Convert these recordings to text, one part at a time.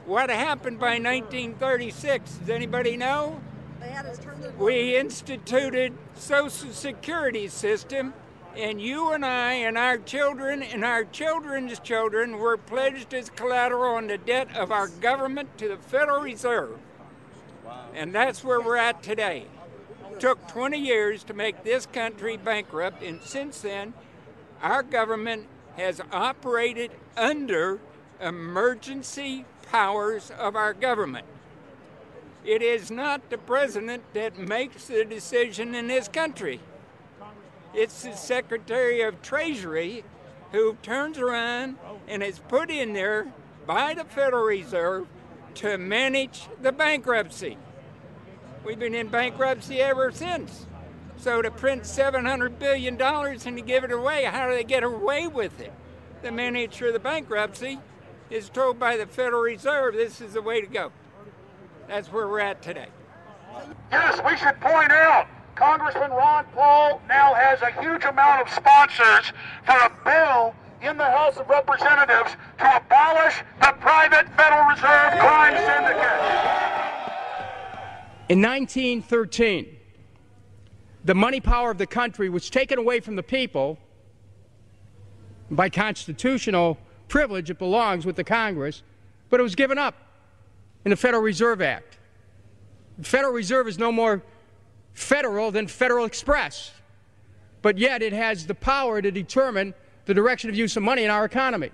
What happened by 1936? Does anybody know? We instituted Social Security system, and you and I and our children and our children's children were pledged as collateral on the debt of our government to the Federal Reserve. And that's where we're at today. It took 20 years to make this country bankrupt, and since then, our government has operated under emergency powers of our government. It is not the president that makes the decision in this country. It's the Secretary of Treasury who turns around and is put in there by the Federal Reserve to manage the bankruptcy. We've been in bankruptcy ever since. So to print $700 billion and to give it away, how do they get away with it? The manager of the bankruptcy is told by the Federal Reserve this is the way to go. That's where we're at today. Yes, we should point out, Congressman Ron Paul now has a huge amount of sponsors for a bill in the House of Representatives to abolish the private Federal Reserve crime syndicate. In 1913, the money power of the country was taken away from the people. By constitutional privilege, it belongs with the Congress, but it was given up in the Federal Reserve Act. The Federal Reserve is no more federal than Federal Express, but yet it has the power to determine the direction of use of money in our economy.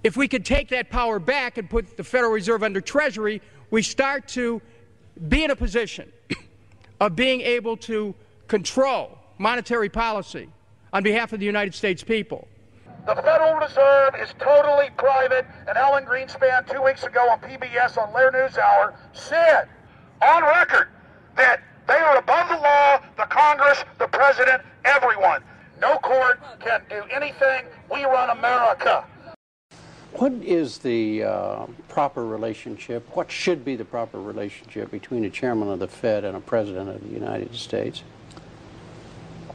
If we could take that power back and put the Federal Reserve under Treasury, we start to be in a position of being able to control monetary policy on behalf of the United States people. The Federal Reserve is totally private, and Alan Greenspan 2 weeks ago on PBS on Lair NewsHour said on record that they are above the law, the Congress, the President, everyone. No court can do anything. We run America. What is the proper relationship, what should be the proper relationship between a chairman of the Fed and a president of the United States?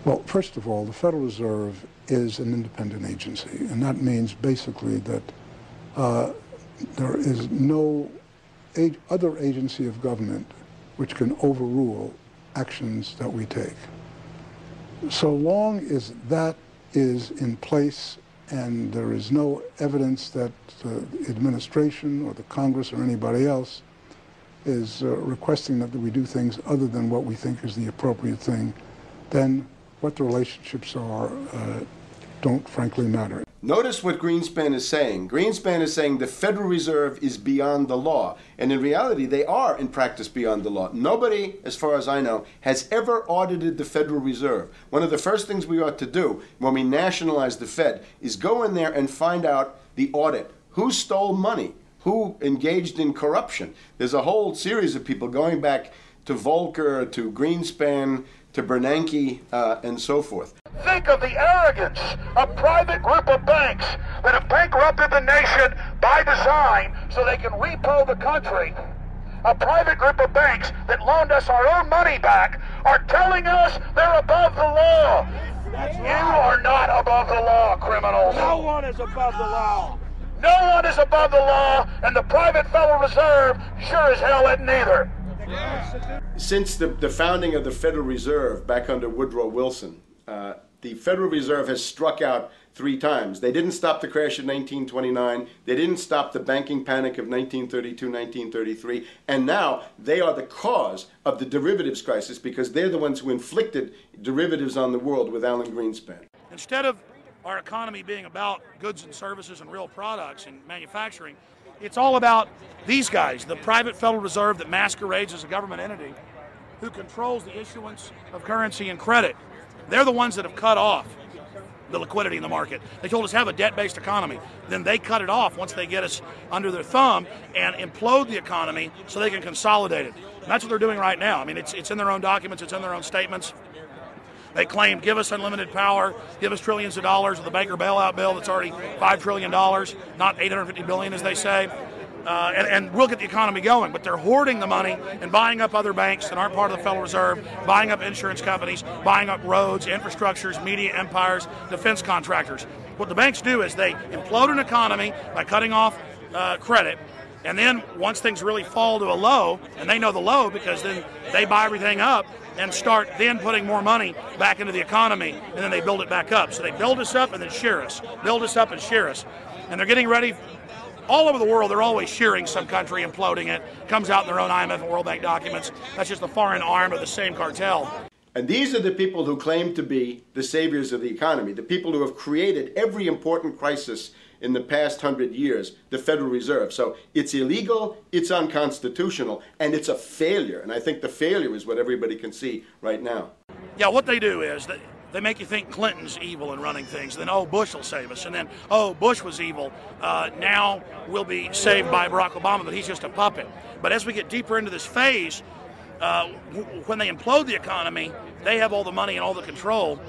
Well, first of all, the Federal Reserve is an independent agency, and that means basically that there is no other agency of government which can overrule actions that we take. So long as that is in place and there is no evidence that the administration or the Congress or anybody else is requesting that we do things other than what we think is the appropriate thing, then what the relationships are don't frankly matter. Notice what Greenspan is saying. Greenspan is saying the Federal Reserve is beyond the law. And in reality, they are in practice beyond the law. Nobody, as far as I know, has ever audited the Federal Reserve. One of the first things we ought to do when we nationalize the Fed is go in there and find out the audit. Who stole money? Who engaged in corruption? There's a whole series of people going back to Volcker, to Greenspan, to Bernanke, and so forth. Think of the arrogance of private group of banks that have bankrupted the nation by design so they can repo the country. A private group of banks that loaned us our own money back are telling us they're above the law. You are not above the law, criminals. No one is above the law. No one is above the law, and the private Federal Reserve sure as hell isn't either. Since the founding of the Federal Reserve back under Woodrow Wilson, the Federal Reserve has struck out 3 times. They didn't stop the crash in 1929. They didn't stop the banking panic of 1932, 1933. And now they are the cause of the derivatives crisis because they're the ones who inflicted derivatives on the world with Alan Greenspan. Instead of our economy being about goods and services and real products and manufacturing, it's all about these guys, the private Federal Reserve that masquerades as a government entity who controls the issuance of currency and credit. They're the ones that have cut off the liquidity in the market. They told us have a debt-based economy. Then they cut it off once they get us under their thumb and implode the economy so they can consolidate it. And that's what they're doing right now. I mean, it's in their own documents, it's in their own statements. They claim, give us unlimited power, give us trillions of dollars of the Baker bailout bill that's already $5 trillion, not $850 billion as they say. And we'll get the economy going, but they're hoarding the money and buying up other banks that aren't part of the Federal Reserve, buying up insurance companies, buying up roads, infrastructures, media empires, defense contractors. What the banks do is they implode an economy by cutting off credit. And then once things really fall to a low, and they know the low because then they buy everything up and start then putting more money back into the economy, and then they build it back up. So they build us up and then shear us, build us up and shear us. And they're getting ready. All over the world, they're always shearing some country, imploding it. Comes out in their own IMF and World Bank documents. That's just the foreign arm of the same cartel. And these are the people who claim to be the saviors of the economy, the people who have created every important crisis in the past 100 years, the Federal Reserve. So it's illegal, it's unconstitutional, and it's a failure. And I think the failure is what everybody can see right now. Yeah, what they do is they make you think Clinton's evil in running things. Then, oh, Bush will save us. And then, oh, Bush was evil. Now we'll be saved by Barack Obama, but he's just a puppet. But as we get deeper into this phase, when they implode the economy, they have all the money and all the control,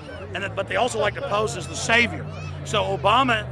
but they also like to pose as the savior. So Obama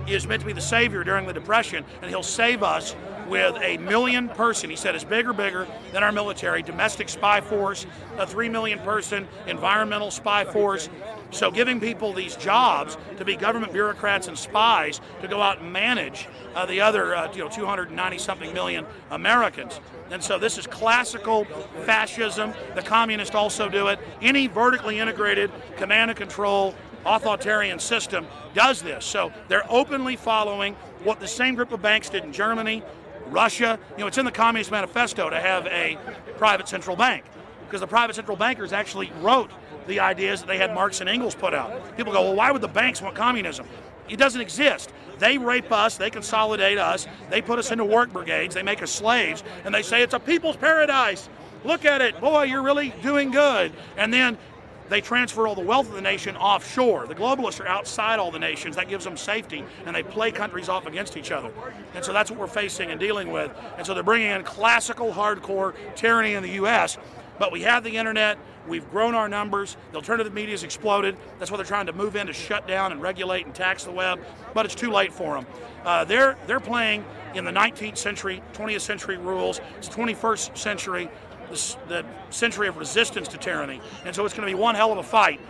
is meant to be the savior during the Depression, and he'll save us with a 1 million person, he said, is bigger than our military, domestic spy force, a 3 million person environmental spy force. So giving people these jobs to be government bureaucrats and spies to go out and manage the other 290-something million Americans. And so this is classical fascism. The communists also do it. Any vertically integrated command and control authoritarian system does this. So they're openly following what the same group of banks did in Germany, Russia. It's in the Communist Manifesto to have a private central bank, because the private central bankers actually wrote the ideas that they had Marx and Engels put out. People go, well, why would the banks want communism? It doesn't exist. They rape us, they consolidate us, they put us into work brigades, they make us slaves, and they say it's a people's paradise. Look at it, boy, you're really doing good. And then they transfer all the wealth of the nation offshore. The globalists are outside all the nations. That gives them safety, and they play countries off against each other. And so that's what we're facing and dealing with. And so they're bringing in classical, hardcore tyranny in the U.S., but we have the internet. We've grown our numbers. The alternative media has exploded. That's why they're trying to move in to shut down and regulate and tax the web, but it's too late for them. They're playing in the 19th century, 20th century rules. It's 21st century, the century of resistance to tyranny. And so it's going to be one hell of a fight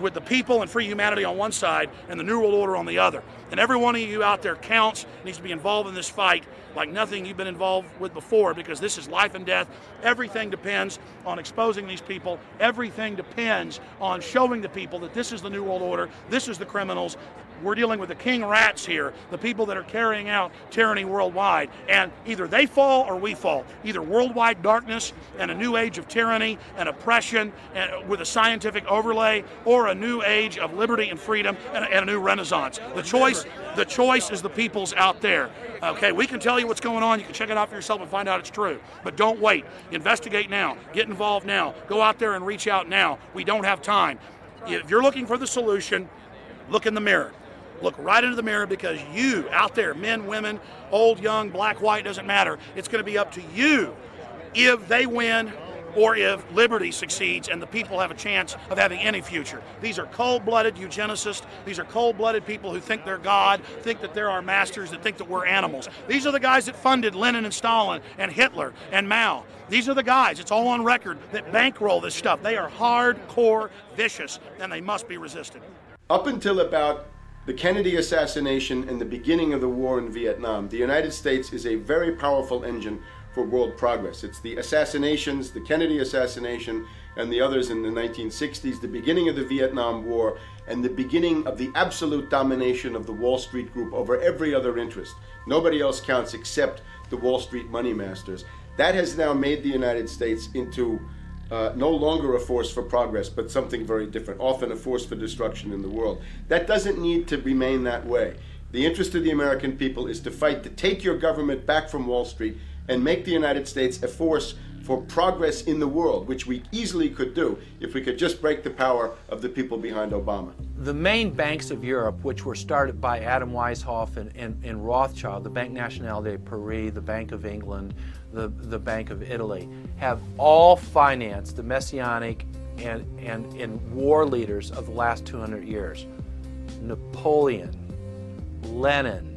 with the people and free humanity on one side and the New World Order on the other. And every one of you out there counts, needs to be involved in this fight like nothing you've been involved with before, because this is life and death. Everything depends on exposing these people. Everything depends on showing the people that this is the New World Order, this is the criminals. We're dealing with the king rats here, the people that are carrying out tyranny worldwide. And either they fall or we fall. Either worldwide darkness and a new age of tyranny and oppression and with a scientific overlay, or a new age of liberty and freedom and a new renaissance. The choice is the people's out there. Okay, we can tell you what's going on. You can check it out for yourself and find out it's true. But don't wait. Investigate now. Get involved now. Go out there and reach out now. We don't have time. If you're looking for the solution, look in the mirror. Look right into the mirror, because you out there, men, women, old, young, black, white, doesn't matter. It's going to be up to you if they win or if liberty succeeds and the people have a chance of having any future. These are cold-blooded eugenicists. These are cold-blooded people who think they're God, think that they're our masters, that think that we're animals. These are the guys that funded Lenin and Stalin and Hitler and Mao. These are the guys, it's all on record, that bankroll this stuff. They are hardcore vicious, and they must be resisted. Up until about the Kennedy assassination and the beginning of the war in Vietnam, the United States is a very powerful engine for world progress. It's the assassinations, the Kennedy assassination, and the others in the 1960s, the beginning of the Vietnam War, and the beginning of the absolute domination of the Wall Street group over every other interest. Nobody else counts except the Wall Street money masters. That has now made the United States into no longer a force for progress, but something very different, often a force for destruction in the world. That doesn't need to remain that way. The interest of the American people is to fight to take your government back from Wall Street and make the United States a force for progress in the world, which we easily could do if we could just break the power of the people behind Obama. The main banks of Europe, which were started by Adam Weishaupt and Rothschild, the Banque Nationale de Paris, the Bank of England, the Bank of Italy, have all financed the messianic and war leaders of the last 200 years. Napoleon, Lenin,